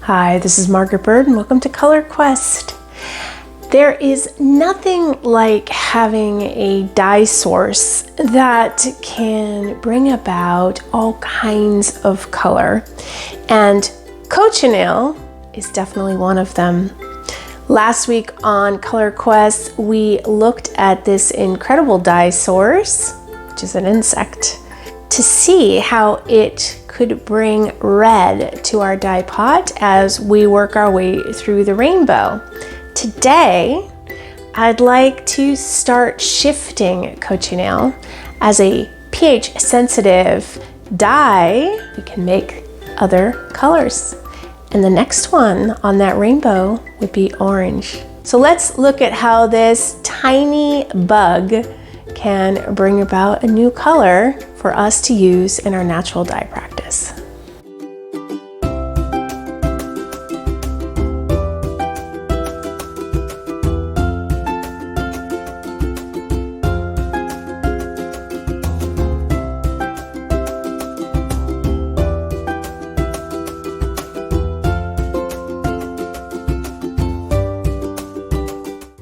Hi, this is Margaret Byrd and welcome to Color Quest. There is nothing like having a dye source that can bring about all kinds of color, and cochineal is definitely one of them. Last week on Color Quest, we looked at this incredible dye source, which is an insect, to see how it could bring red to our dye pot as we work our way through the rainbow. Today, I'd like to start shifting cochineal as a pH sensitive dye. We can make other colors. And the next one on that rainbow would be orange. So let's look at how this tiny bug can bring about a new color for us to use in our natural dye practice.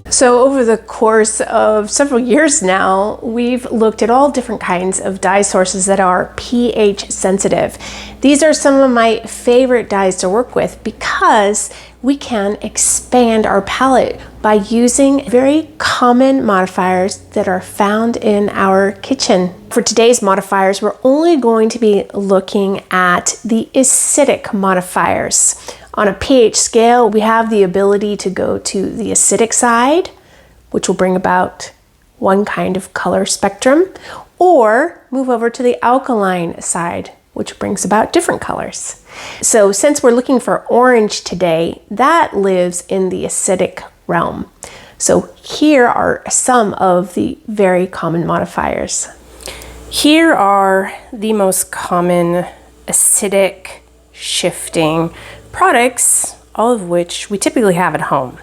So over the course of several years now, we've looked at all different kinds of dye sources that are pH sensitive. These are some of my favorite dyes to work with because we can expand our palette by using very common modifiers that are found in our kitchen. For today's modifiers, we're only going to be looking at the acidic modifiers. On a pH scale, we have the ability to go to the acidic side, which will bring about one kind of color spectrum, or move over to the alkaline side, which brings about different colors. So since we're looking for orange today, that lives in the acidic realm. So here are some of the very common modifiers. Here are the most common acidic shifting products, all of which we typically have at home.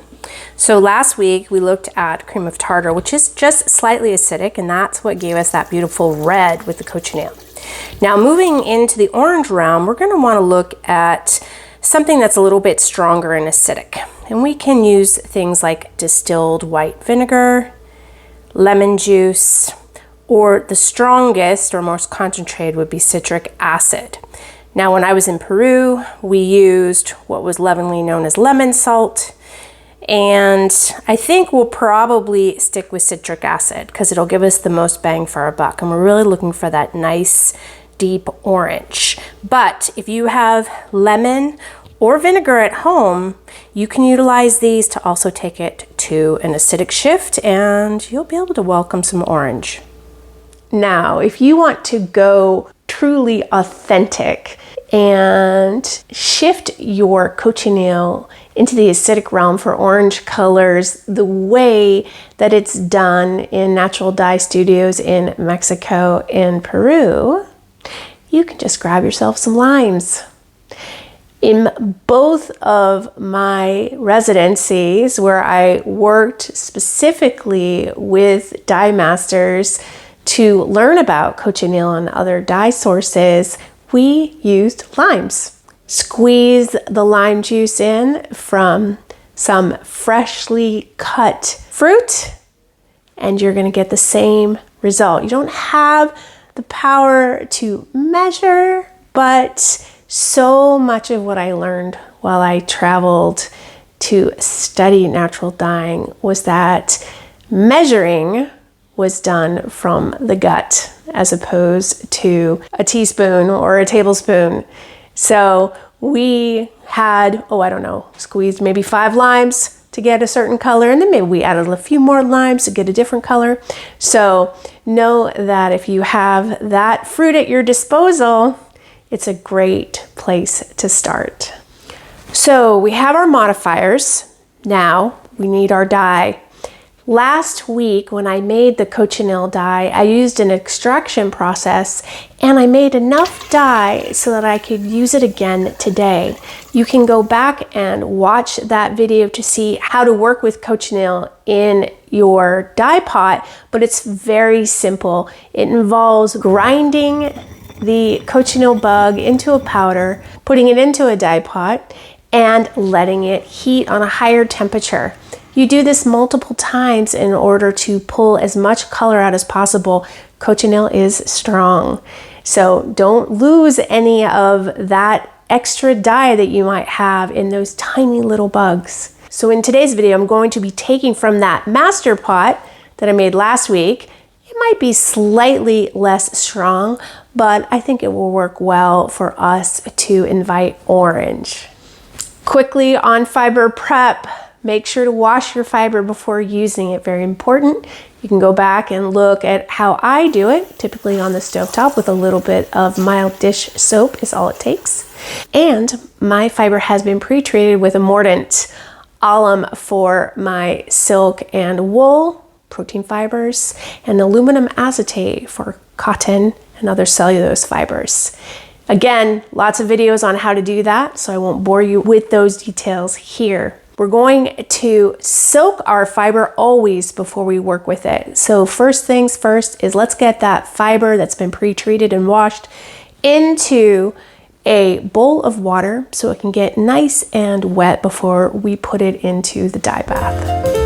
So last week we looked at cream of tartar, which is just slightly acidic, and that's what gave us that beautiful red with the cochineal. Now moving into the orange realm, we're going to want to look at something that's a little bit stronger and acidic. And we can use things like distilled white vinegar, lemon juice, or the strongest or most concentrated would be citric acid. Now, when I was in Peru, we used what was lovingly known as lemon salt, and I think we'll probably stick with citric acid because it'll give us the most bang for our buck, and we're really looking for that nice, deep orange. But if you have lemon or vinegar at home, you can utilize these to also take it to an acidic shift, and you'll be able to welcome some orange. Now, if you want to go truly authentic and shift your cochineal into the acidic realm for orange colors the way that it's done in natural dye studios in Mexico and Peru, you can just grab yourself some limes. In both of my residencies where I worked specifically with dye masters to learn about cochineal and other dye sources, we used limes. Squeeze the lime juice in from some freshly cut fruit, and you're going to get the same result. You don't have the power to measure, but so much of what I learned while I traveled to study natural dyeing was that measuring was done from the gut as opposed to a teaspoon or a tablespoon. So we had, squeezed maybe 5 limes to get a certain color, and then maybe we added a few more limes to get a different color. So know that if you have that fruit at your disposal, it's a great place to start. So we have our modifiers. Now we need our dye. Last week when I made the cochineal dye, I used an extraction process and I made enough dye so that I could use it again today. You can go back and watch that video to see how to work with cochineal in your dye pot, but it's very simple. It involves grinding the cochineal bug into a powder, putting it into a dye pot, and letting it heat on a higher temperature. You do this multiple times in order to pull as much color out as possible. Cochineal is strong, so don't lose any of that extra dye that you might have in those tiny little bugs. So in today's video, I'm going to be taking from that master pot that I made last week. It might be slightly less strong, but I think it will work well for us to invite orange. Quickly on fiber prep, make sure to wash your fiber before using it. Very important. You can go back and look at how I do it, typically on the stovetop with a little bit of mild dish soap is all it takes. And my fiber has been pre-treated with a mordant, alum for my silk and wool, protein fibers, and aluminum acetate for cotton and other cellulose fibers. Again, lots of videos on how to do that, so I won't bore you with those details here. We're going to soak our fiber always before we work with it. So first things first is let's get that fiber that's been pre-treated and washed into a bowl of water so it can get nice and wet before we put it into the dye bath.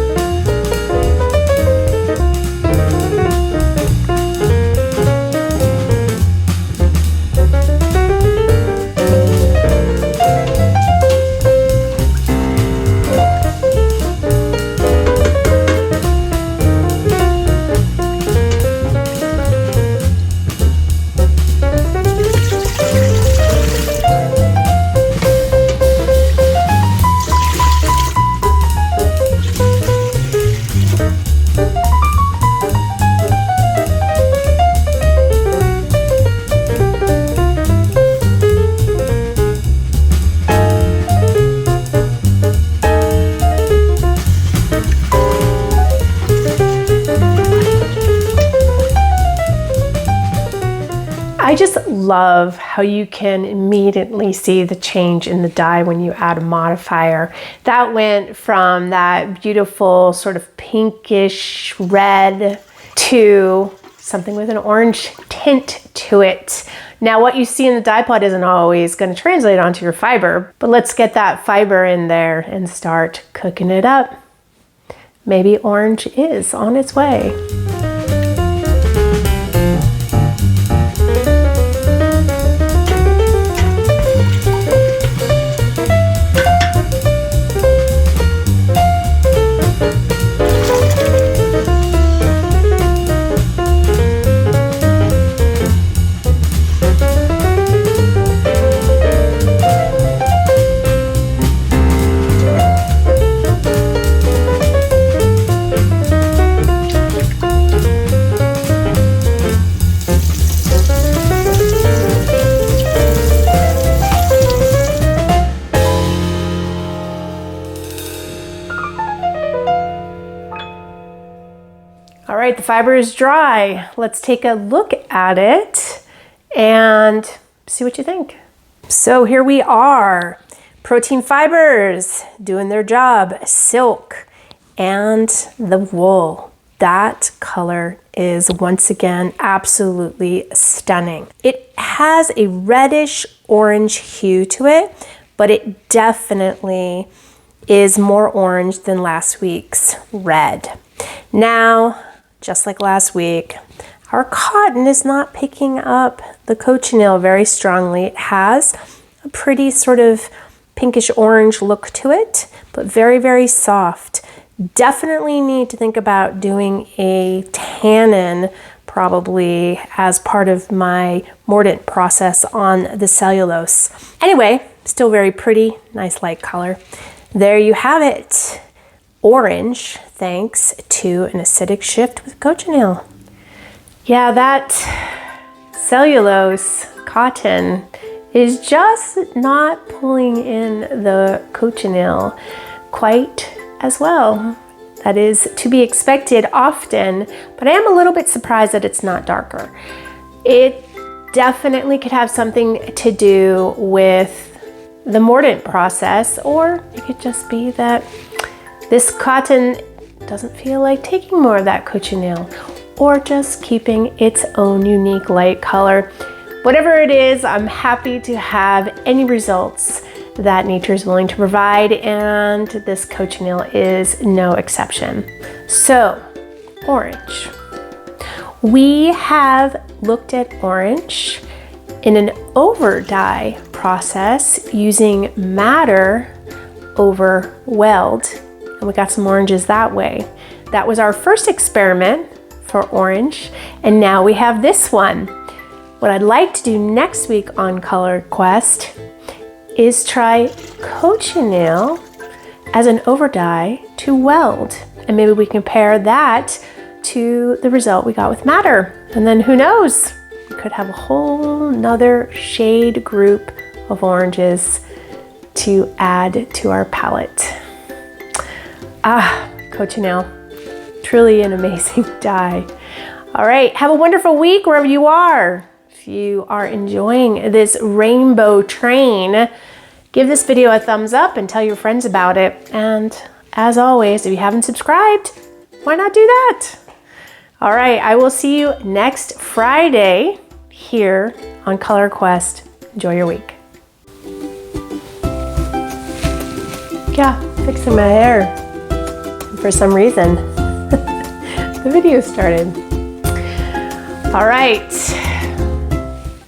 I just love how you can immediately see the change in the dye when you add a modifier. That went from that beautiful sort of pinkish red to something with an orange tint to it. Now what you see in the dye pot isn't always going to translate onto your fiber, but let's get that fiber in there and start cooking it up. Maybe orange is on its way. All right, the fiber is dry. Let's take a look at it and see what you think. So here we are, protein fibers doing their job, silk and the wool. That color is once again absolutely stunning. It has a reddish orange hue to it, but it definitely is more orange than last week's red. Now, just like last week, our cotton is not picking up the cochineal very strongly. It has a pretty sort of pinkish orange look to it, but very, very soft. Definitely need to think about doing a tannin probably as part of my mordant process on the cellulose. Anyway, still very pretty, nice light color. There you have it. Orange, thanks to an acidic shift with cochineal. Yeah, that cellulose cotton is just not pulling in the cochineal quite as well. That is to be expected often, but I am a little bit surprised that it's not darker. It definitely could have something to do with the mordant process, or it could just be that this cotton doesn't feel like taking more of that cochineal, or just keeping its own unique light color. Whatever it is, I'm happy to have any results that nature is willing to provide, and this cochineal is no exception. So, orange. We have looked at orange in an over dye process using madder over weld, and we got some oranges that way. That was our first experiment for orange, and now we have this one. What I'd like to do next week on Color Quest is try cochineal as an over dye to weld, and maybe we compare that to the result we got with madder, and then who knows, we could have a whole nother shade group of oranges to add to our palette. Cochineal, truly an amazing dye. All right, have a wonderful week wherever you are. If you are enjoying this rainbow train, give this video a thumbs up and tell your friends about it. And as always, if you haven't subscribed, why not do that? All right, I will see you next Friday here on Color Quest. Enjoy your week. Yeah, fixing my hair. And for some reason, the video started. All right.